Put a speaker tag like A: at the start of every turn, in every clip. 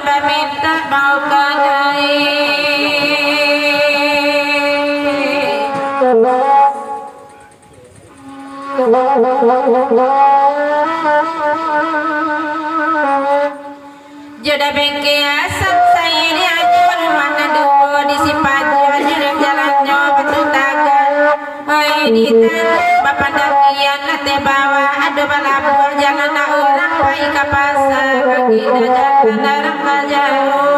A: hamba minta mau jodoh bengke asap saya di ajuan mana dulu disimpan jodoh jalannya batu tagan oi di bapak dakian nate bawa aduh balabu jangan orang baik ke pasar kaki dajakan orang kajauh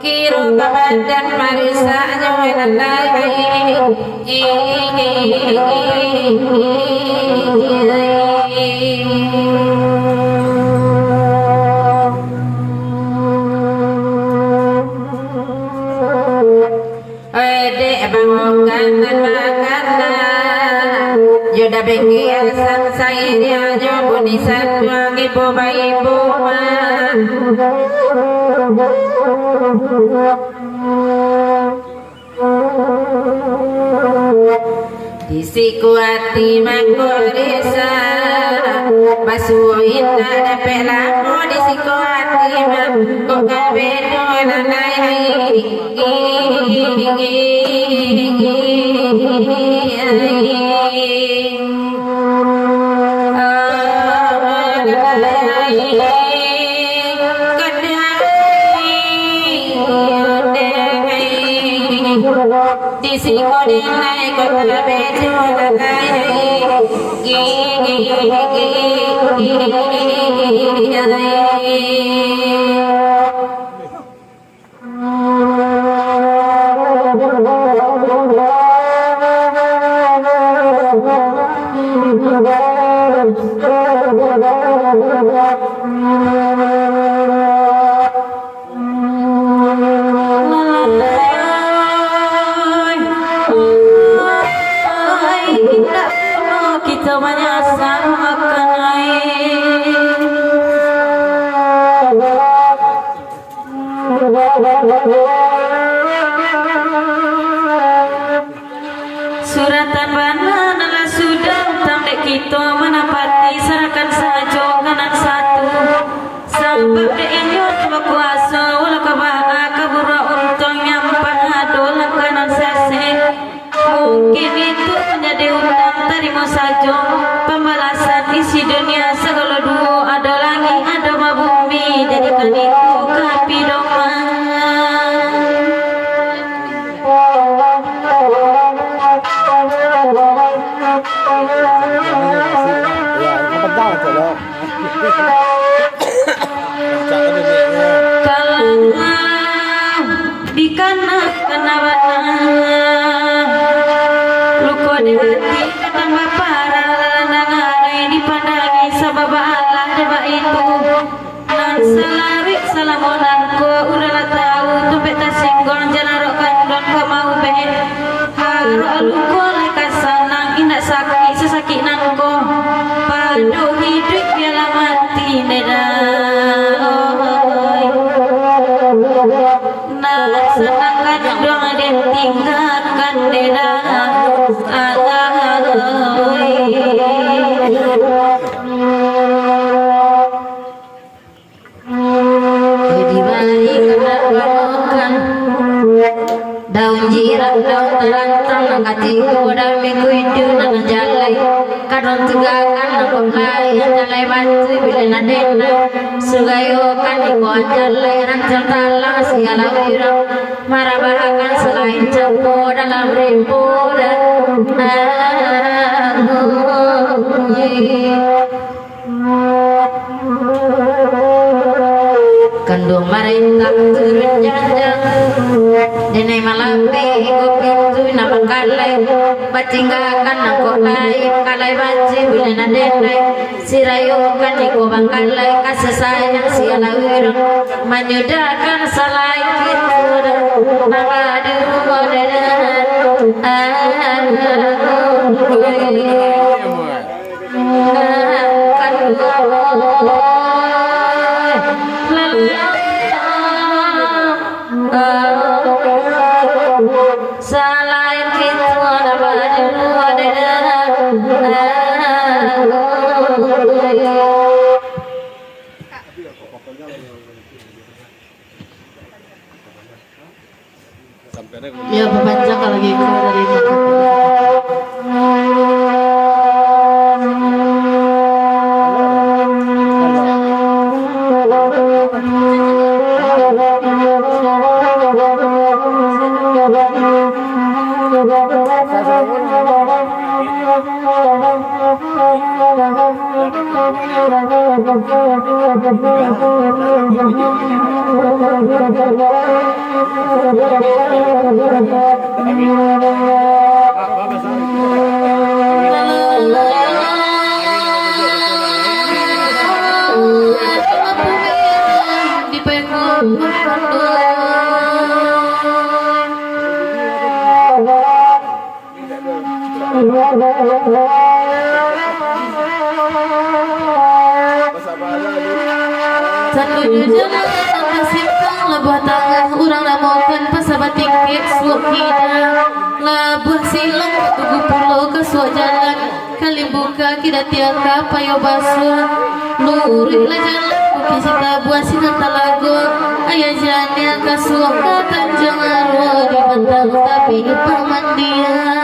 A: kiro badan marisa jodoh bengki asam saya jauh di sana ibu ibu disiku hati mangkorisa basuh indah dapat lamu disiku hati mangkok kabedo nanai disiku dinai kota bejo kita banyak sama suratan bana nala sudah tandek kita menapati serahkan saja kanan satu sebab deinyo kuasa wala kabaha kabura untung nyampan adol kanan sese mungkin itu menjadi undang terima saja pembalasan isi dunia segala dua ada langit ada bumi jadikan itu kapi doma kalau di kanan kenabana luko di hati tambah parah landangan dipandangi sabab Allah deba itu nan salari salamonanku udah tahu tumpet tasinggol jalan kandon kau mau be haru aluko lekas sanang indak sakit sesakit nanko padu hidup biarlah mati neda nah senangkan dong dan tinggalkan neda daun jiran daun terang angkati udah minggu itu nang jalai kadon tegakan nang lai jalai batu bila nadena sugayo kan iko jalai rancang talang segala wirang marabahakan selain campur dalam rimpunan kandung marintang turun janjang Dene malape go pintu nama kalai bacinggakan nangko lai kalai baci bulena dene sirayo kan iko bangkalai kasesayang siala wirang menyudakan salai kita nangadu modenan salain kita ada ya baca kalau gitu dari tiaka payo basu luri lajan kisita buasina talago ayah jane kasuaka tanjung arwa di bentang tapi paman dia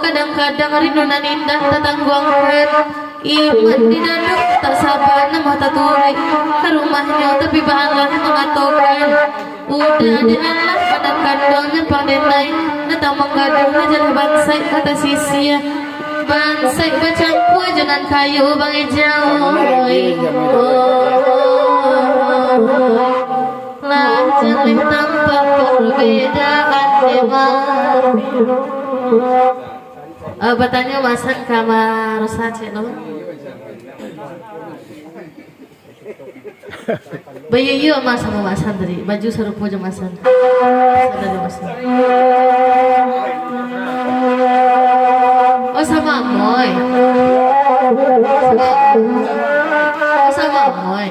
A: kadang-kadang rindunan indah tatangguangkan iman dinaduk tak sabar nama taturi ke rumahnya tapi bahanlah mengatokan udah dinanlah pada kandangnya pandenai datang menggadung ajar bansai kata sisia bansai bacampu jangan kayu bang ejau lajeng tampak perbedaan dewan bertanya masan kamar saja no bayu yu mas sama masan tadi baju serupa aja masan dari masan oh sama moy sama moy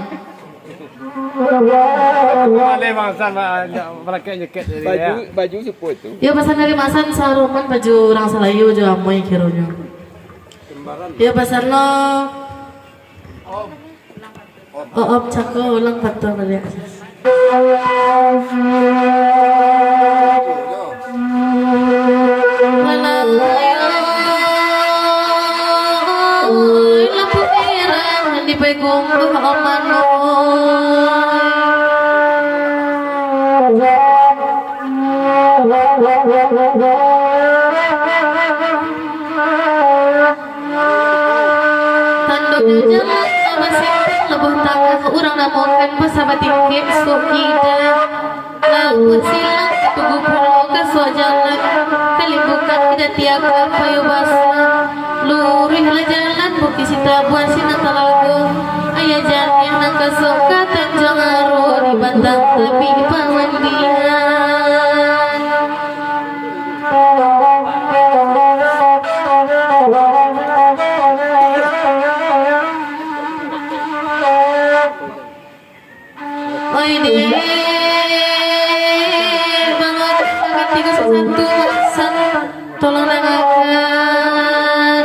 B: baju seput tu.
A: Ya pesan dari masan saruman baju orang Salayu jo amoy kironya. Ya pesan lo op cako ulang patah balik. Lampu merah di pegung omano. Tanduknya jalan masih lebuh tangga urang namonkan pasabat tinggi sukida laut silang tugu pulau ke jalan kalimbukan tidak tiaga payo basa lurih lah jalan bukti sita buah sina talago ayah jalan yang nangka soka tanjung aru di bantang tapi pamandian tolong dengarkan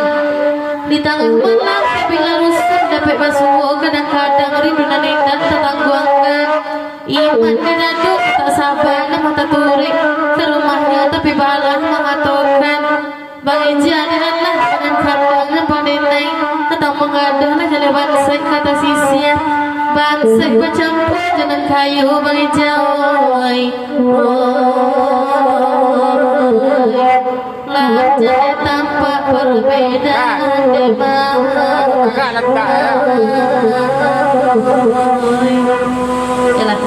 A: di tengah malam bila rusak dapat basuh kadang-kadang rindunan indah tertangguangkan iman dinaduk tak sabar nama terturik ke rumahnya tapi balah mengatakan bagi jadilah dengan kandangnya mengadah na jale bansai kata sisia bansai bercampur jeneng kayu bagi jawai lajai tampak perbedaan demam
B: Agak letak ya.
A: Yalah